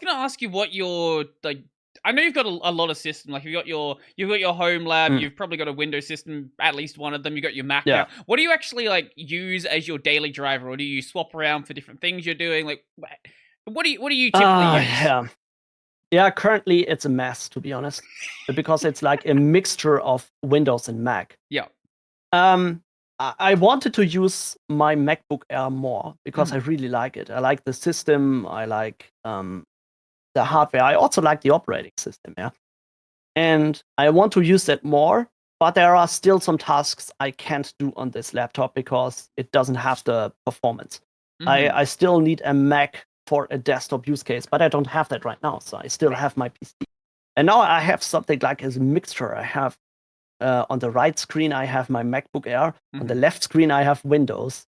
gonna ask you what your like. I know you've got a lot of systems. Like you've got your home lab. Mm, You've probably got a Windows system, at least one of them. You got your Mac now. yeah. What do you actually like use as your daily driver, or do you swap around for different things you're doing? Like, what do you typically use? Yeah. Yeah, currently it's a mess, to be honest, because it's like a mixture of Windows and Mac. Yeah. Um, I wanted to use my MacBook Air more because I Mhm. really like it. I like the system. I like the hardware. I also like the operating system. Yeah, and I want to use that more. But there are still some tasks I can't do on this laptop because it doesn't have the performance. Mhm. I still need a Mac for a desktop use case, but I don't have that right now. So I still Right. have my PC. And now I have something like as a mixture. I have on the right screen, I have my MacBook Air. On the Mhm. left screen, I have Windows.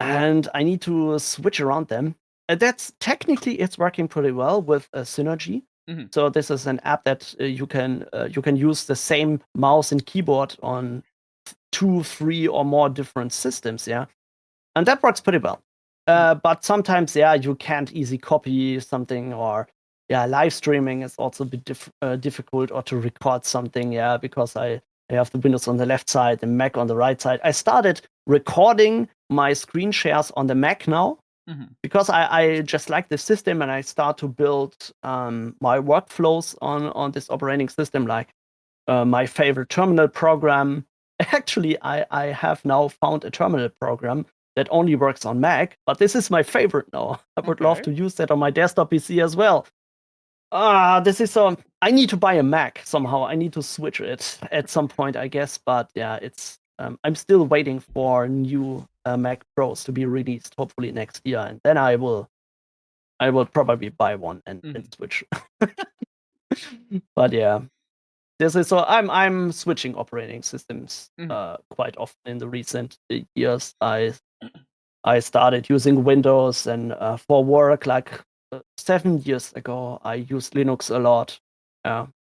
And I need to switch around them. That's technically it's working pretty well with Synergy. Mhm. So this is an app that you can use the same mouse and keyboard on 2, 3, or more different systems. Yeah, and that works pretty well. Mhm. But sometimes, yeah, you can't easy copy something, or yeah, live streaming is also a bit difficult, or to record something, yeah, because I have the Windows on the left side and Mac on the right side. I started recording my screen shares on the Mac now Mhm. because I just like the system, and I start to build my workflows on this operating system, like my favorite terminal program. Actually, I have now found a terminal program that only works on Mac, but this is my favorite now. I would love Okay. to use that on my desktop PC as well. This is so. I need to buy a Mac somehow. I need to switch it at some point, I guess. But yeah, it's. I'm still waiting for new Mac Pros to be released, hopefully next year, and then I will. I will probably buy one and Mhm. switch. But yeah, this is so I'm switching operating systems Mhm. quite often in the recent years. I started using Windows, and for work, like 7 years ago, I used Linux a lot.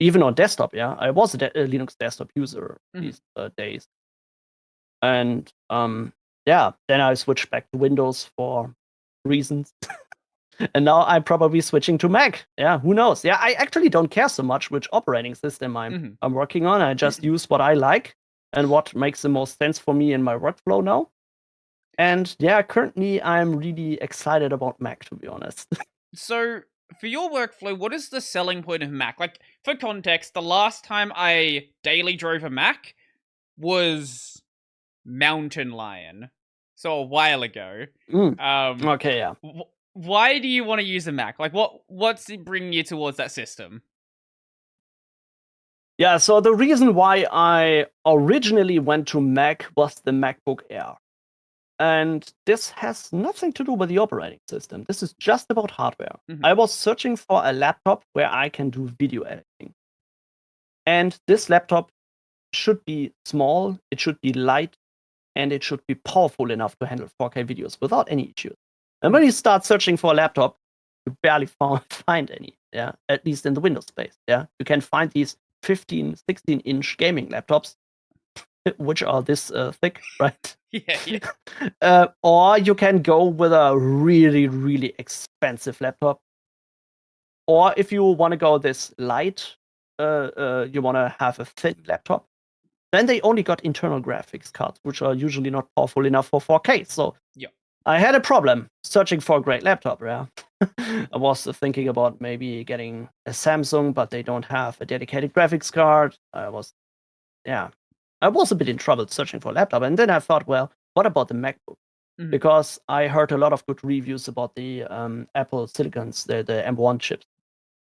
Even on desktop, yeah, I was a Linux desktop user Mhm. these days, and yeah, then I switched back to Windows for reasons. And now I'm probably switching to Mac. Yeah, who knows? Yeah, I actually don't care so much which operating system Mhm. I'm working on. I just use what I like and what makes the most sense for me in my workflow now. And yeah, currently I'm really excited about Mac, to be honest. So, for your workflow, what is the selling point of Mac? Like, for context, the last time I daily drove a Mac was Mountain Lion, so a while ago. Mm. Um, Okay, yeah. why do you want to use a Mac? Like, what's it bringing you towards that system? Yeah, so the reason why I originally went to Mac was the MacBook Air. And this has nothing to do with the operating system. This is just about hardware. Mhm. I was searching for a laptop where I can do video editing. And this laptop should be small, it should be light, and it should be powerful enough to handle 4K videos without any issues. And when Mhm. you start searching for a laptop, you barely find any, yeah, at least in the Windows space, yeah. You can find these 15, 16-inch gaming laptops, which are this thick, right? Yeah, yeah. Or you can go with a really, really expensive laptop. Or if you want to go this light, you want to have a thin laptop, then they only got internal graphics cards, which are usually not powerful enough for 4K. So Yeah. I had a problem searching for a great laptop. Yeah, I was thinking about maybe getting a Samsung, but they don't have a dedicated graphics card. Yeah, I was a bit in trouble searching for a laptop, and then I thought, well, what about the MacBook? Mhm. Because I heard a lot of good reviews about the Apple Silicons, the M1 chips.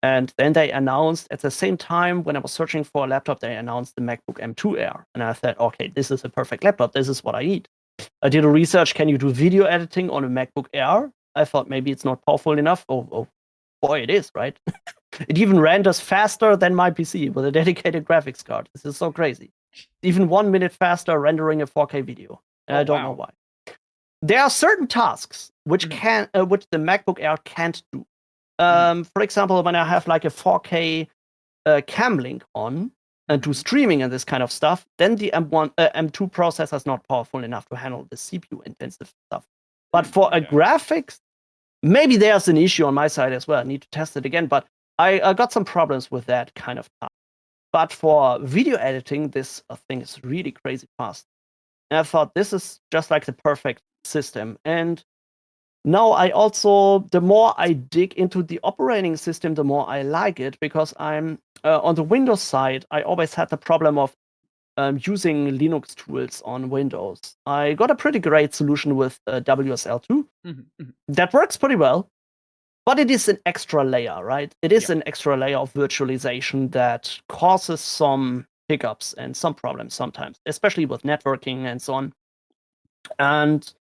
And then they announced at the same time when I was searching for a laptop, they announced the MacBook M2 Air. And I thought, okay, this is a perfect laptop. This is what I need. I did a research. Can you do video editing on a MacBook Air? I thought maybe it's not powerful enough. Oh boy, it is, right? It even renders faster than my PC with a dedicated graphics card. This is so crazy. Even 1 minute faster rendering a 4K video. And Oh, I don't know wow. why. There are certain tasks Mhm. which the MacBook Air can't do. Mhm. For example, when I have like a 4K cam link on and do Mhm. streaming and this kind of stuff, then the M2 processor is not powerful enough to handle the CPU intensive stuff. But for a Okay. graphics maybe there's an issue on my side as well. I need to test it again, but I got some problems with that kind of stuff. But for video editing, this thing is really crazy fast. And I thought this is just like the perfect system. And now I also, the more I dig into the operating system, the more I like it, because I'm on the Windows side, I always had the problem of using Linux tools on Windows. I got a pretty great solution with WSL2. That works pretty well, but it is an extra layer, right? It is an extra layer of virtualization that causes some hiccups and some problems sometimes, especially with networking and so on. And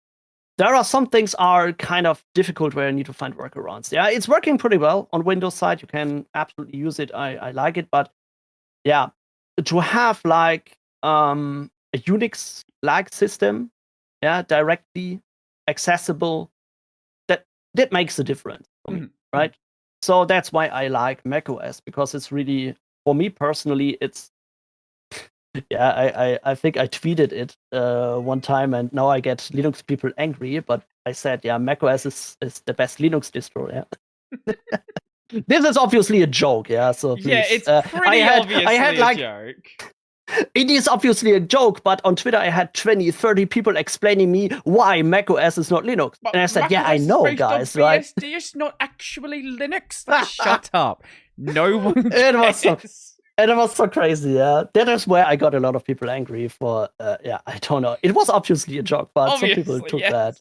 there are some things are kind of difficult where you need to find workarounds. Yeah, it's working pretty well on Windows side. You can absolutely use it. I like it, but yeah, to have like a Unix-like system, yeah, directly accessible, that makes a difference for me, right? So that's why I like macOS, because it's really, for me personally, it's yeah, I think I tweeted it one time, and now I get Linux people angry, but I said, yeah, macOS is the best Linux distro, yeah. This is obviously a joke, yeah, so please. Yeah, it's pretty obviously a joke. It is obviously a joke, but on Twitter I had 20, 30 people explaining me why macOS is not Linux. But and I said, Mac yeah, OS I is know, based on guys, right? BSD, it's not actually Linux. Like, shut up. No one cares. It was so crazy, yeah. That is where I got a lot of people angry for, yeah, I don't know. It was obviously a joke, but obviously, some people took that.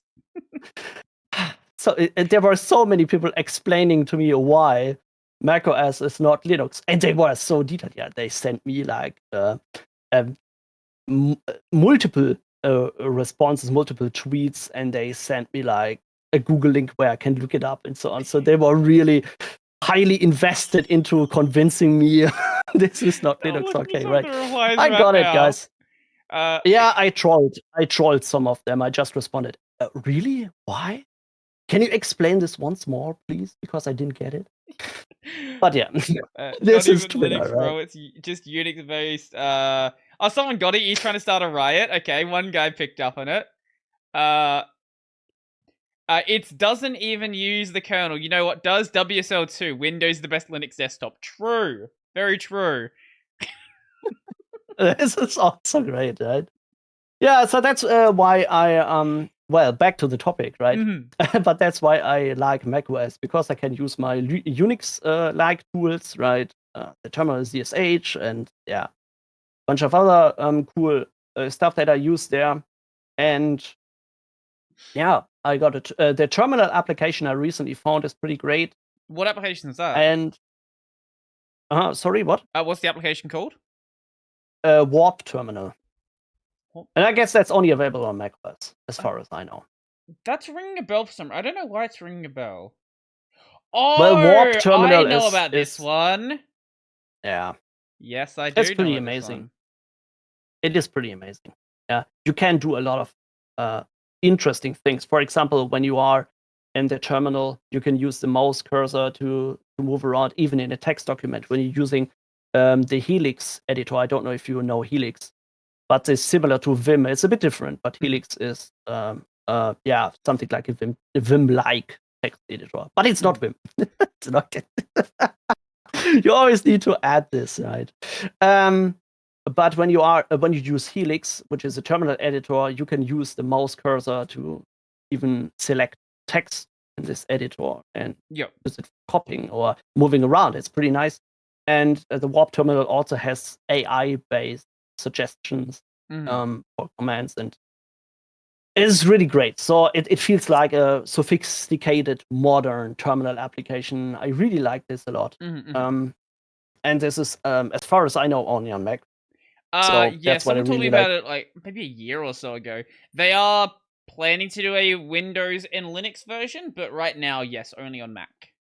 So there were so many people explaining to me why macOS is not Linux, and they were so detailed. Yeah, they sent me like multiple responses, multiple tweets, and they sent me like a Google link where I can look it up and so on. So they were really highly invested into convincing me this is not Linux. Okay, right? I got it, guys. Yeah, I trolled some of them. I just responded, really? Why? Can you explain this once more, please? Because I didn't get it. But yeah, this is Twitter, Linux, right? bro. It's just Unix based. Oh, someone got it. You're trying to start a riot. Okay, one guy picked up on it. It doesn't even use the kernel. You know what does? WSL2. Windows is the best Linux desktop. True. Very true. This is also great, right? Yeah, so that's why I well, back to the topic, right? But that's why I like macOS, because I can use my Unix like tools, right? The terminal ZSH and yeah, a bunch of other cool stuff that I use there. And yeah, I got it. The terminal application I recently found is pretty great. What application is that? And sorry, what? What's the application called? Warp Terminal. And I guess that's only available on macOS, as far as I know. That's ringing a bell for some. I don't know why it's ringing a bell. Oh, well, Warp Terminal I know about this one. Yeah. Yes, I do. It's pretty amazing. It is pretty amazing. Yeah, you can do a lot of interesting things. For example, when you are in the terminal, you can use the mouse cursor to move around, even in a text document. When you're using the Helix editor, I don't know if you know Helix, but it's similar to Vim. It's a bit different, but Helix is yeah, something like a Vim-like text editor, but it's not Vim. It's not. You always need to add this, right? But when you use Helix, which is a terminal editor, you can use the mouse cursor to even select text in this editor and use it for copying or moving around. It's pretty nice. And the Warp Terminal also has AI-based suggestions for commands, and it is really great. So it feels like a sophisticated, modern terminal application. I really like this a lot. And this is, as far as I know, only on Mac. So yeah, someone told me about it like maybe a year or so ago. They are planning to do a Windows and Linux version, but right now, yes, only on Mac.